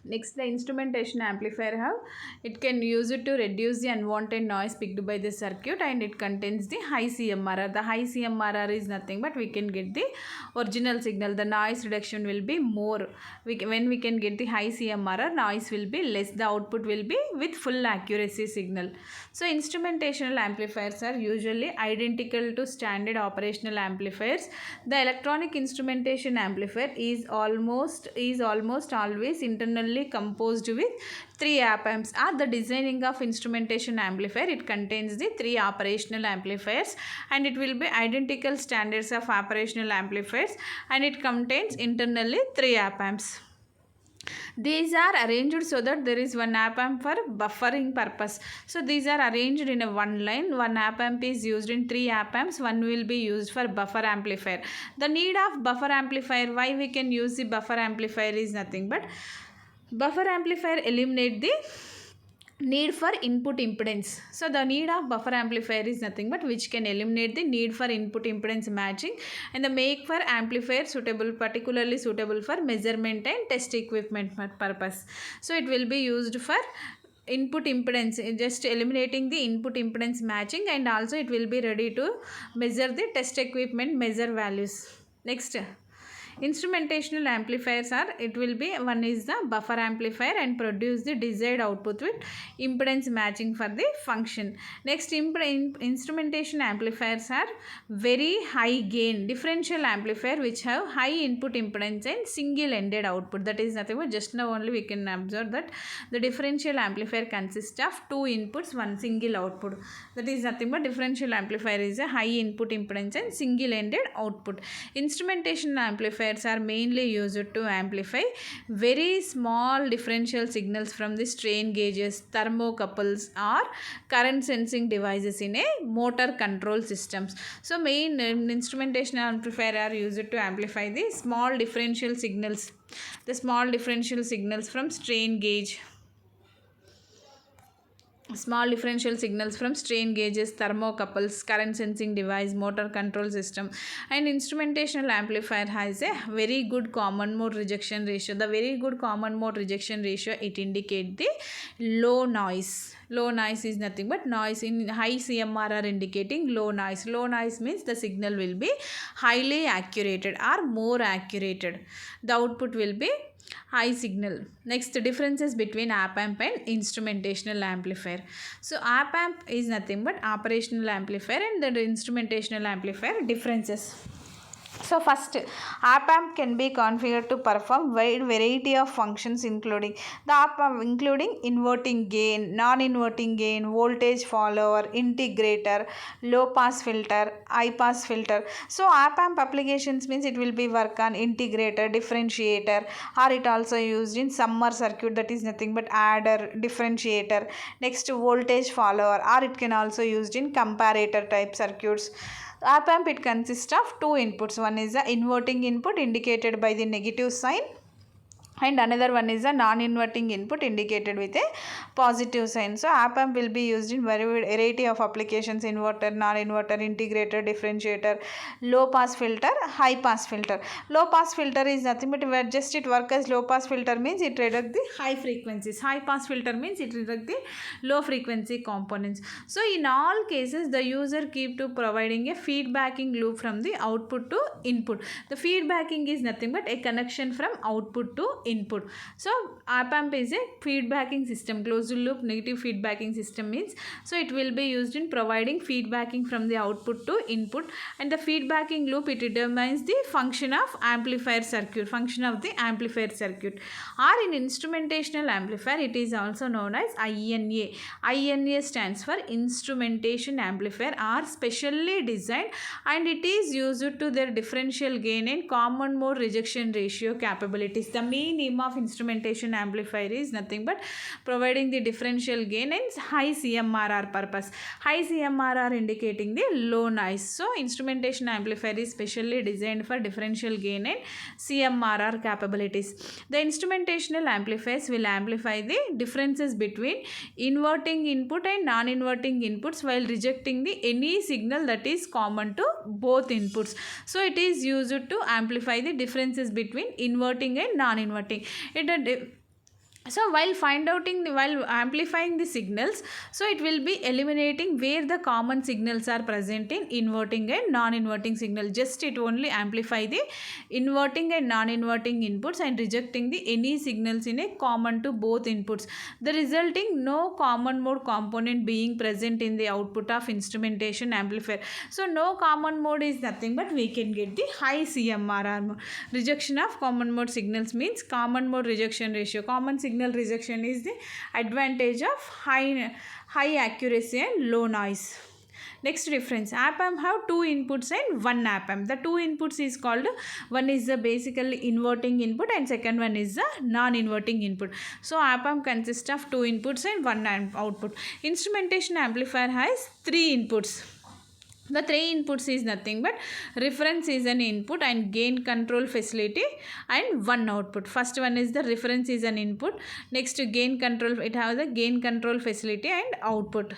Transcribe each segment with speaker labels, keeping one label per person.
Speaker 1: Next, the instrumentation amplifier have, it can use it to reduce the unwanted noise picked by the circuit, and it contains the high CMRR. The high CMRR is nothing but we can get the original signal. The noise reduction will be more. When we can get the high CMRR, noise will be less. The output will be with full accuracy signal. So instrumentational amplifiers are usually identical to standard operational amplifiers. The electronic instrumentation amplifier is almost always internally composed with 3 op amps. Are the designing of instrumentation amplifier, it contains the 3 operational amplifiers, and it will be identical standards of operational amplifiers, and it contains internally 3 op amps. These are arranged so that there is one op amp for buffering purpose. So these are arranged in a one line. One op amp is used in 3 op amps. One will be used for buffer amplifier. The need of buffer amplifier, why we can use the buffer amplifier is nothing but buffer amplifier eliminate the need for input impedance. So the need of buffer amplifier is nothing but which can eliminate the need for input impedance matching, and the make for amplifier suitable, particularly suitable for measurement and test equipment purpose. So it will be used for input impedance, just eliminating the input impedance matching, and also it will be ready to measure the test equipment measure values. Next, instrumentational amplifiers are, it will be, one is the buffer amplifier and produce the desired output with impedance matching for the function. Next, instrumentation amplifiers are very high gain differential amplifier which have high input impedance and single ended output. That is nothing but just now only we can observe that the differential amplifier consists of 2 inputs, one single output. That is nothing but differential amplifier is a high input impedance and single ended output. Instrumentation amplifiers are mainly used to amplify very small differential signals from the strain gauges, thermocouples or current sensing devices in a motor control systems. So main instrumentation amplifier are used to amplify the small differential signals, from strain gauge, small differential signals from strain gauges, thermocouples, current sensing device, motor control system. And instrumentational amplifier has a very good common mode rejection ratio. The very good common mode rejection ratio, it indicates the low noise. Low noise is nothing but noise in high CMRR indicating low noise. Low noise means the signal will be highly accurate or more accurate. The output will be high signal. Next, differences between op amp and instrumentational amplifier. So op amp is nothing but operational amplifier, and the instrumentational amplifier differences. So first, op amp can be configured to perform wide variety of functions including the op amp, including inverting gain, non-inverting gain, voltage follower, integrator, low pass filter, high pass filter. So op amp applications means it will be work on integrator, differentiator, or it also used in summer circuit, that is nothing but adder, differentiator. Next, voltage follower, or it can also used in comparator type circuits. Op amp, it consists of 2 inputs. One is the inverting input indicated by the negative sign, and another one is a non-inverting input indicated with a positive sign. So op amp will be used in variety of applications: inverter, non-inverter, integrator, differentiator, low pass filter, high pass filter. Low pass filter is nothing but where just it work as low pass filter means it reduce the high frequencies. High pass filter means it reduce the low frequency components. So in all cases the user keep to providing a feedbacking loop from the output to input. The feedbacking is nothing but a connection from output to input. So op amp is a feedbacking system. Closed loop negative feedbacking system means, so it will be used in providing feedbacking from the output to input, and the feedbacking loop, it determines the function of amplifier circuit, or in instrumentational amplifier it is also known as INA. INA stands for instrumentation amplifier, are specially designed, and it is used to their differential gain and common mode rejection ratio capabilities. The main aim of instrumentation amplifier is nothing but providing the differential gain and high CMRR purpose. High CMRR indicating the low noise. So instrumentation amplifier is specially designed for differential gain and CMRR capabilities. The instrumentational amplifiers will amplify the differences between inverting input and non-inverting inputs while rejecting the any signal that is common to both inputs. So it is used to amplify the differences between inverting and non-inverting. So while amplifying the signals, so it will be eliminating where the common signals are present in inverting and non-inverting signal. Just it only amplify the inverting and non-inverting inputs and rejecting the any signals in a common to both inputs, the resulting no common mode component being present in the output of instrumentation amplifier. So no common mode is nothing but we can get the high CMRR mode. Rejection of common mode signals means common mode rejection ratio. Common signal rejection is the advantage of high accuracy and low noise. Next difference, op-amp have two inputs and one op-amp. The two inputs is called, one is the basically inverting input and second one is the non-inverting input. So op-amp consists of two inputs and one output. Instrumentation amplifier has three inputs. The three inputs is nothing but reference is an input and gain control facility and one output. First one is the reference is an input. Next gain control, it has a gain control facility and output.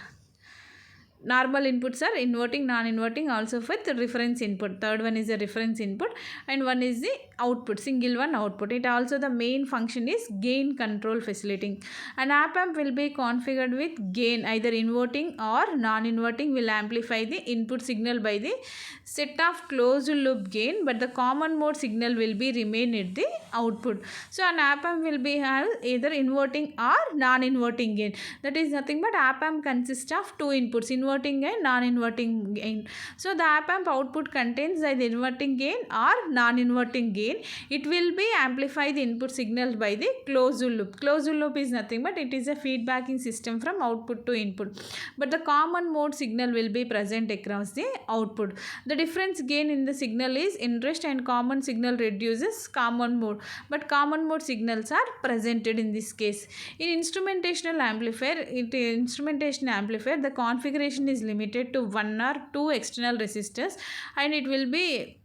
Speaker 1: Normal inputs are inverting, non-inverting also with the reference input. Third one is a reference input and one is the output, single one output. It also the main function is gain control facilitating. An op-amp will be configured with gain either inverting or non-inverting will amplify the input signal by the set of closed loop gain, but the common mode signal will be remain at the output. So an op-amp will be have either inverting or non-inverting gain. That is nothing but op-amp consists of two inputs, inverting and non-inverting gain. So the op-amp output contains either inverting gain or non-inverting gain. It will be amplify the input signal by the closed loop. Closed loop is nothing but it is a feedbacking system from output to input, but the common mode signal will be present across the output. The difference gain in the signal is interest and common signal reduces common mode, but common mode signals are presented in this case. In instrumentational amplifier, the configuration is limited to one or two external resistors and it will be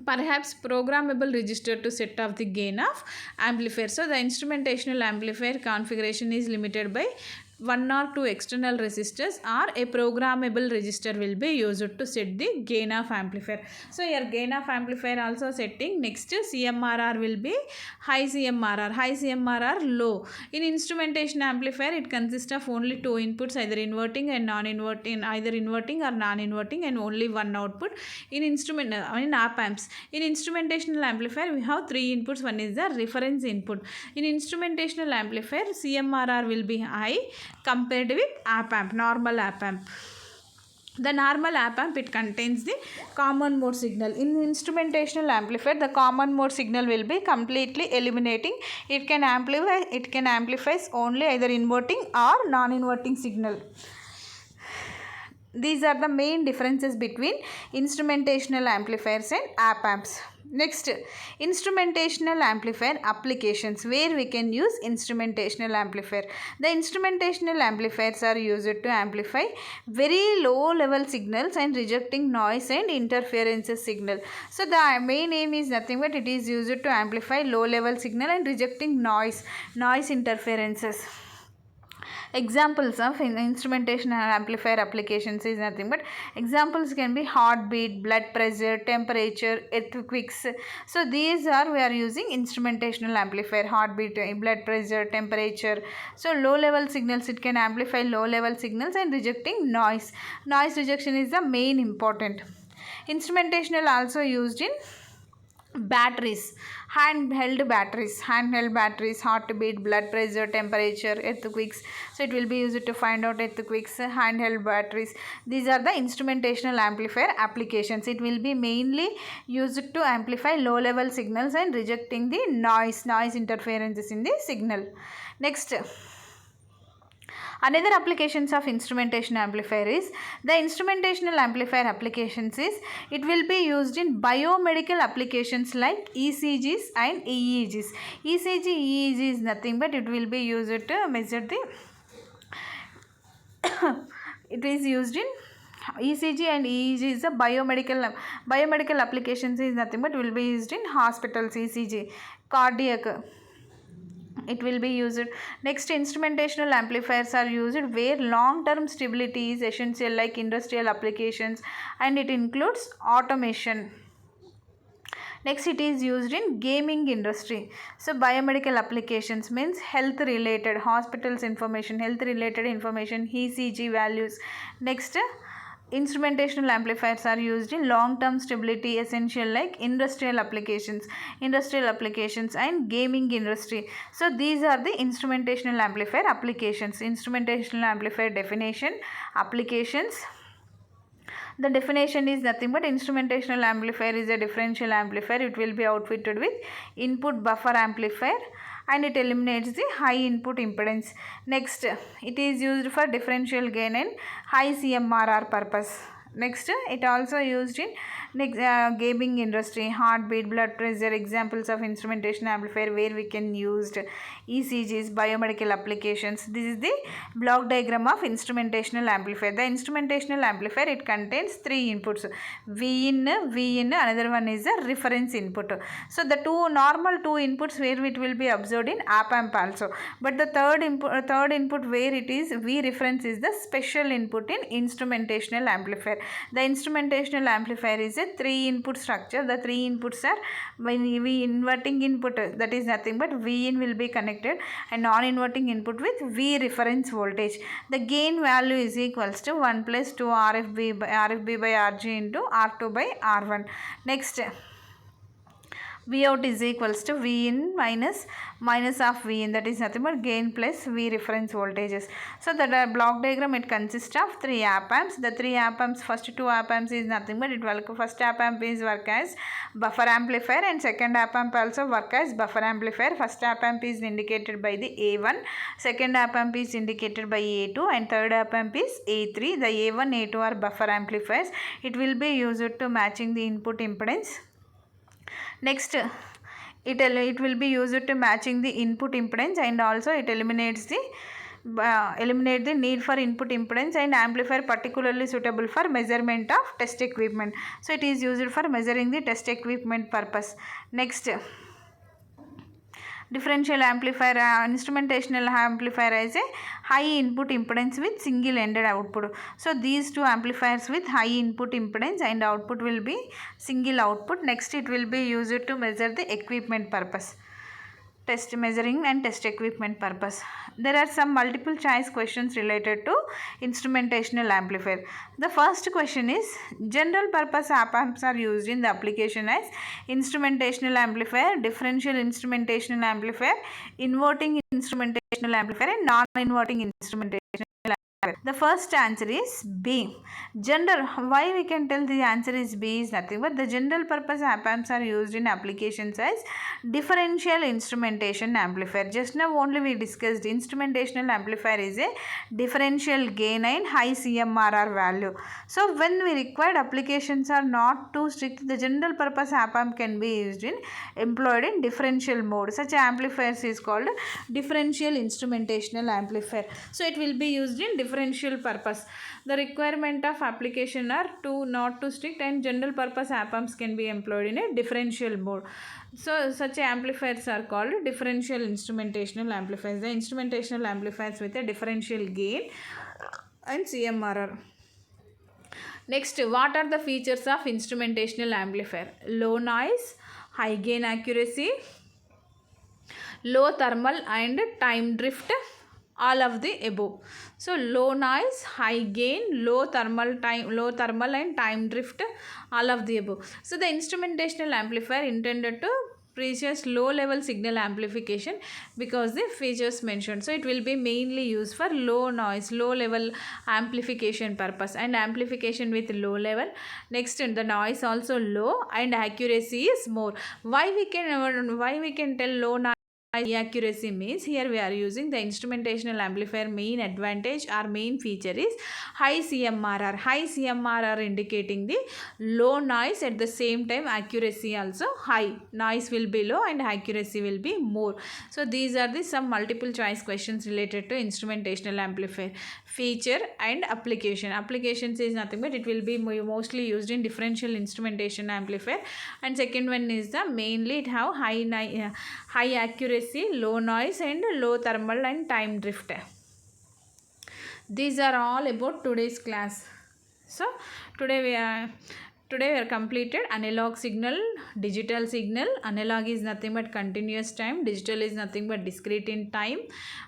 Speaker 1: perhaps programmable register to set off the gain of amplifier. So the instrumentational amplifier configuration is limited by one or two external resistors or a programmable register will be used to set the gain of amplifier. So your gain of amplifier also setting. Next CMRR will be high CMRR, low. In instrumentation amplifier it consists of only two inputs, either inverting and non-inverting, either inverting or non-inverting, and only one output. In op-amps, in instrumentational amplifier we have three inputs. One is the reference input. In instrumentational amplifier CMRR will be high compared with op-amp, normal op-amp. The normal op-amp, it contains the common mode signal. In instrumentational amplifier, the common mode signal will be completely eliminating. It can amplify only either inverting or non-inverting signal. These are the main differences between instrumentational amplifiers and op-amps. Next, instrumentational amplifier applications, where we can use instrumentational amplifier. The instrumentational amplifiers are used to amplify very low level signals and rejecting noise and interferences signal. So the main aim is nothing but it is used to amplify low level signal and rejecting noise interferences. Examples of instrumentation amplifier applications is nothing but examples can be heartbeat, blood pressure, temperature, earthquakes. So these are we are using instrumentational amplifier: heartbeat, blood pressure, temperature. So low level signals, it can amplify low level signals and rejecting noise. Noise rejection is the main important. Instrumentational also used in batteries, handheld batteries, heartbeat, blood pressure, temperature, earthquakes. So it will be used to find out earthquakes, handheld batteries. These are the instrumentational amplifier applications. It will be mainly used to amplify low level signals and rejecting the noise interferences in the signal. Next, another applications of instrumentation amplifier is the instrumentational amplifier applications is it will be used in biomedical applications like ECGs and EEGs. EEG is nothing but it will be used to measure the it is used in ECG and EEG is a biomedical applications is nothing but will be used in hospitals. ECG, cardiac, it will be used. Next, instrumentational amplifiers are used where long-term stability is essential, like industrial applications, and it includes automation. Next, it is used in gaming industry. So biomedical applications means health related, hospitals information, health related information, ECG values. Next, instrumentational amplifiers are used in long term stability essential like industrial applications and gaming industry. So these are the instrumentational amplifier applications. Instrumentational amplifier definition, applications. The definition is nothing but instrumentational amplifier is a differential amplifier. It will be outfitted with input buffer amplifier and it eliminates the high input impedance. Next, it is used for differential gain and high CMRR purpose. Next, it also used in gaming industry, heartbeat, blood pressure, examples of instrumentation amplifier where we can use ECGs, biomedical applications. This is the block diagram of instrumentational amplifier. The instrumentational amplifier, it contains three inputs, V in, another one is a reference input. So the normal two inputs where it will be observed in op amp also, but the third input where it is V reference is the special input in instrumentational amplifier. The instrumentational amplifier is a three input structure. The three inputs are, when V inverting input, that is nothing but V in will be connected and non-inverting input with V reference voltage. The gain value is equals to 1 plus 2 RFB by RG into R2 by R1. Next, V out is equals to V in minus of V in, that is nothing but gain plus V reference voltages. So the block diagram, it consists of 3 op amps. The 3 op amps, first 2 op amps is nothing but first op amp is work as buffer amplifier and second op amp also work as buffer amplifier. First op amp is indicated by the A1, second op amp is indicated by A2 and third op amp is A3. The A1, A2 are buffer amplifiers. It will be used to matching the input impedance. Next, it will be used to matching the input impedance and also it eliminates the eliminate the need for input impedance and amplifier particularly suitable for measurement of test equipment. So it is used for measuring the test equipment purpose. Next, differential amplifier, instrumentational amplifier is a high input impedance with single ended output. So these two amplifiers with high input impedance and output will be single output. Next, it will be used to measure the equipment purpose, test measuring and test equipment purpose. There are some multiple choice questions related to instrumentational amplifier. The first question is, general purpose op amps are used in the application as instrumentational amplifier, differential instrumentational amplifier, inverting instrumentational amplifier and non-inverting instrumentation. The first answer is B. General, why we can tell the answer is B is nothing but the general purpose op amps are used in applications as differential instrumentation amplifier. Just now only we discussed instrumentational amplifier is a differential gain and high CMRR value. So when we required applications are not too strict, the general purpose op amp can be used in employed in differential mode. Such amplifiers is called differential instrumentational amplifier. So it will be used in differential purpose. The requirement of application are not too strict and general purpose op amps can be employed in a differential mode. So such amplifiers are called differential instrumentational amplifiers. The instrumentational amplifiers with a differential gain and CMRR. Next, what are the features of instrumentational amplifier? Low noise, high gain accuracy, low thermal and time drift, all of the above. So low noise, high gain, low thermal and time drift, all of the above. So the instrumentational amplifier intended to produce low level signal amplification because the features mentioned. So it will be mainly used for low noise, low level amplification purpose and amplification with low level. Next, the noise also low and accuracy is more. Why we can tell low noise accuracy means here we are using the instrumentational amplifier. Main advantage or main feature is high CMRR. High CMRR indicating the low noise, at the same time accuracy also high. Noise will be low and accuracy will be more. So these are the some multiple choice questions related to instrumentational amplifier. Feature and application. Applications is nothing but it will be mostly used in differential instrumentation amplifier, and second one is the mainly it have high accuracy, low noise and low thermal and time drift. These are all about today's class. So today Today we are completed analog signal, digital signal. Analog is nothing but continuous time. Digital is nothing but discrete in time.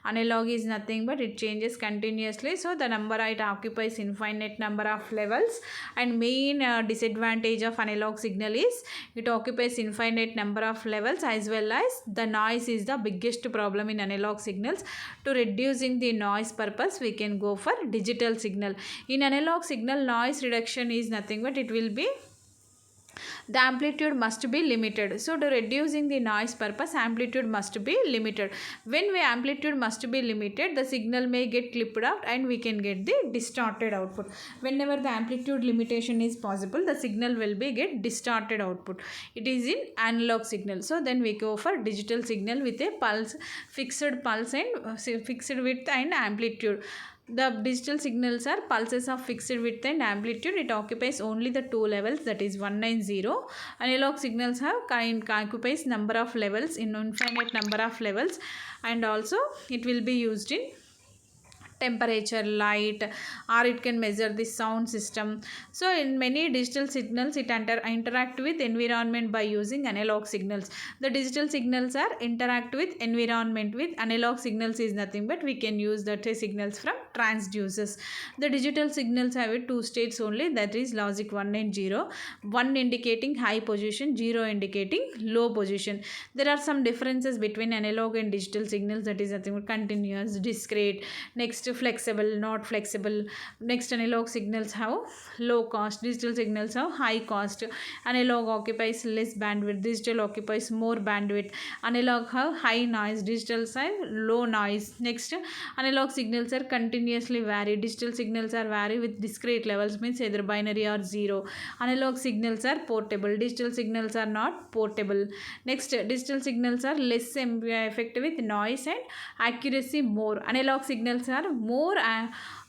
Speaker 1: Analog is nothing but it changes continuously. So the number it occupies infinite number of levels. And main disadvantage of analog signal is it occupies infinite number of levels, as well as the noise is the biggest problem in analog signals. To reducing the noise purpose, we can go for digital signal. In analog signal, noise reduction is nothing but it will be the amplitude must be limited. So to reducing the noise purpose, amplitude must be limited. When we amplitude must be limited, the signal may get clipped out and we can get the distorted output. Whenever the amplitude limitation is possible, the signal will be get distorted output. It is in analog signal. So then we go for digital signal with a fixed pulse and fixed width and amplitude. The digital signals are pulses of fixed width and amplitude. It occupies only the two levels, that is 190. Analog signals have occupies number of levels in infinite number of levels, and also it will be used in temperature, light, or it can measure the sound system. So in many digital signals, it interact with environment by using analog signals. The digital signals are interact with environment with analog signals is nothing but we can use the signals from transducers. The digital signals have two states only, that is logic 1 and 0. 1 indicating high position, 0 indicating low position. There are some differences between analog and digital signals, that is nothing but continuous, discrete, next flexible, not flexible. Next, analog signals have low cost, digital signals have high cost. Analog occupies less bandwidth, digital occupies more bandwidth. Analog have high noise, digital have low noise. Next, analog signals are continuously vary, digital signals are vary with discrete levels, means either binary or zero. Analog signals are portable, digital signals are not portable. Next, digital signals are less effective with noise and accuracy more. Analog signals are more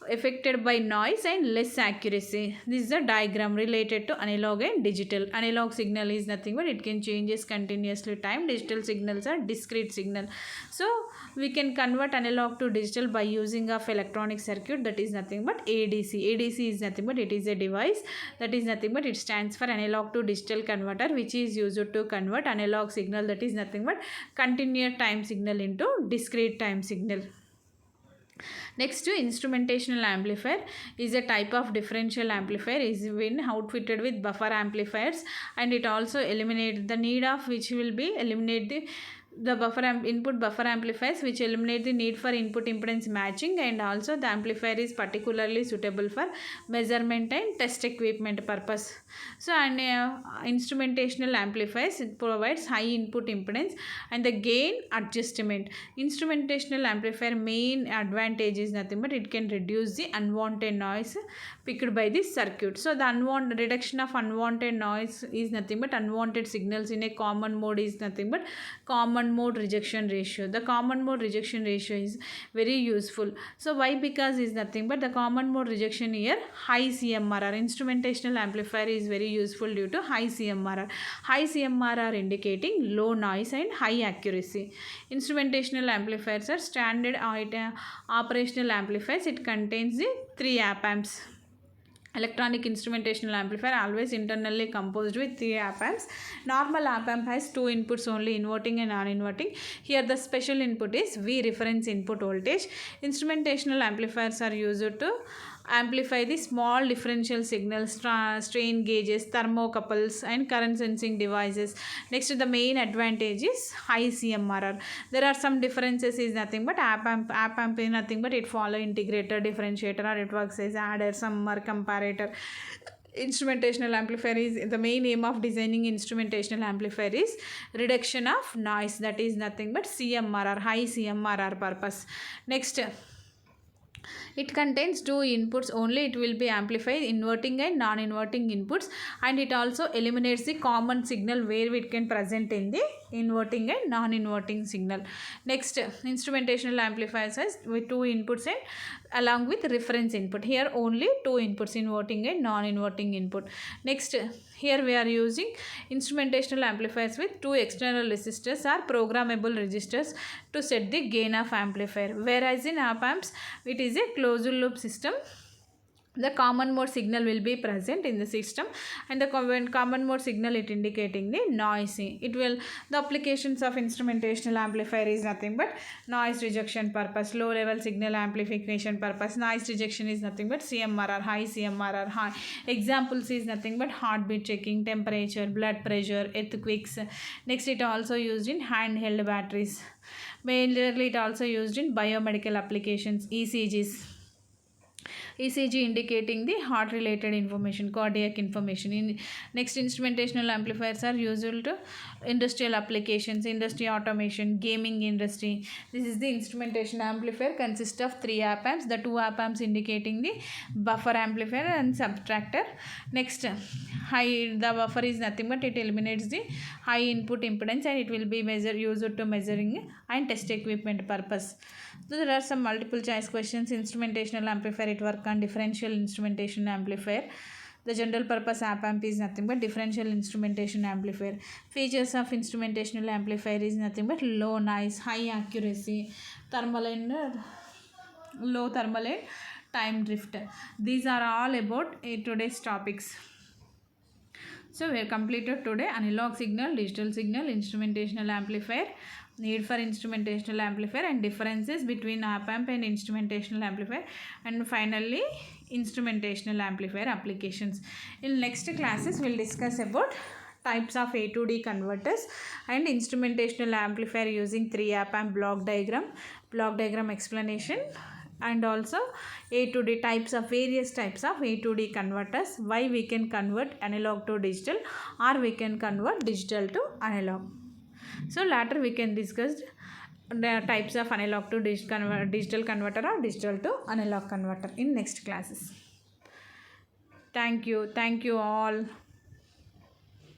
Speaker 1: affected by noise and less accuracy. This is a diagram related to analog and digital. Analog signal is nothing but it can changes continuously time. Digital signals are discrete signal. So we can convert analog to digital by using of electronic circuit, that is nothing but ADC. ADC is nothing but it is a device, that is nothing but it stands for analog to digital converter, which is used to convert analog signal, that is nothing but continuous time signal into discrete time signal. Next, instrumentational amplifier is a type of differential amplifier, is when outfitted with buffer amplifiers, and it also eliminates the need of which will be eliminate the input buffer amplifiers, which eliminate the need for input impedance matching, and also the amplifier is particularly suitable for measurement and test equipment purpose. So and instrumentational amplifiers, it provides high input impedance and the gain adjustment. Instrumentational amplifier main advantage is nothing but it can reduce the unwanted noise picked by the circuit. So the reduction of unwanted noise is nothing but unwanted signals in a common mode is nothing but common mode rejection ratio. The common mode rejection ratio is very useful. So why? Because is nothing but the common mode rejection here high CMRR. Instrumentational amplifier is very useful due to high CMRR. High CMRR indicating low noise and high accuracy. Instrumentational amplifiers are standard operational amplifiers. It contains the 3 op amps. Electronic instrumentational amplifier always internally composed with 3 op amps. Normal op amp has 2 inputs only, inverting and non-inverting. Here the special input is V reference input voltage. Instrumentational amplifiers are used to amplify the small differential signals, strain gauges, thermocouples and current sensing devices. Next, the main advantage is high CMRR. There are some differences is nothing but op amp is nothing but it follow integrator, differentiator, or it works as adder, summer, comparator. Instrumentational amplifier is the main aim of designing instrumentational amplifier is reduction of noise, that is nothing but CMRR, high CMRR purpose. Next, it contains 2 inputs only. It will be amplified inverting and non-inverting inputs, and it also eliminates the common signal where it can present in the inverting and non-inverting signal. Next, instrumentational amplifiers has with 2 inputs and along with reference input. Here only 2 inputs, inverting and non-inverting input. Next, here we are using instrumentational amplifiers with 2 external resistors or programmable resistors to set the gain of amplifier. Whereas in op amps, it is a closed loop system the common mode signal will be present in the system, and the common mode signal it indicating the noise. It will, the applications of instrumentational amplifier is nothing but noise rejection purpose, low level signal amplification purpose. Noise rejection is nothing but CMRR, high CMRR, high. Examples is nothing but heartbeat checking, temperature, blood pressure, earthquakes. Next, it also used in handheld batteries. Mainly it also used in biomedical applications, ECGs. ECG indicating the heart related information, cardiac information. In next, instrumentational amplifiers are usual to industrial applications, industry automation, gaming industry. This is the instrumentation amplifier, consists of 3 op amps, the 2 op amps indicating the buffer amplifier and subtractor. Next, the buffer is nothing but it eliminates the high input impedance, and it will be used to measuring and test equipment purpose. So there are some multiple choice questions. Instrumentational amplifier, it work on differential instrumentation amplifier. The general purpose op amp is nothing but differential instrumentation amplifier. Features of instrumentational amplifier is nothing but low noise, high accuracy, thermal and low thermal and time drift. These are all about today's topics. So we have completed today analog signal, digital signal, instrumentational amplifier, need for instrumentational amplifier, and differences between op amp and instrumentational amplifier, and finally instrumentational amplifier applications. In next classes we will discuss about types of A to D converters and instrumentational amplifier using 3 op amp block diagram explanation, and also A to D types of various types of A to D converters, why we can convert analog to digital or we can convert digital to analog. So later we can discuss the types of analog to digital converter or digital to analog converter in next classes. Thank you all.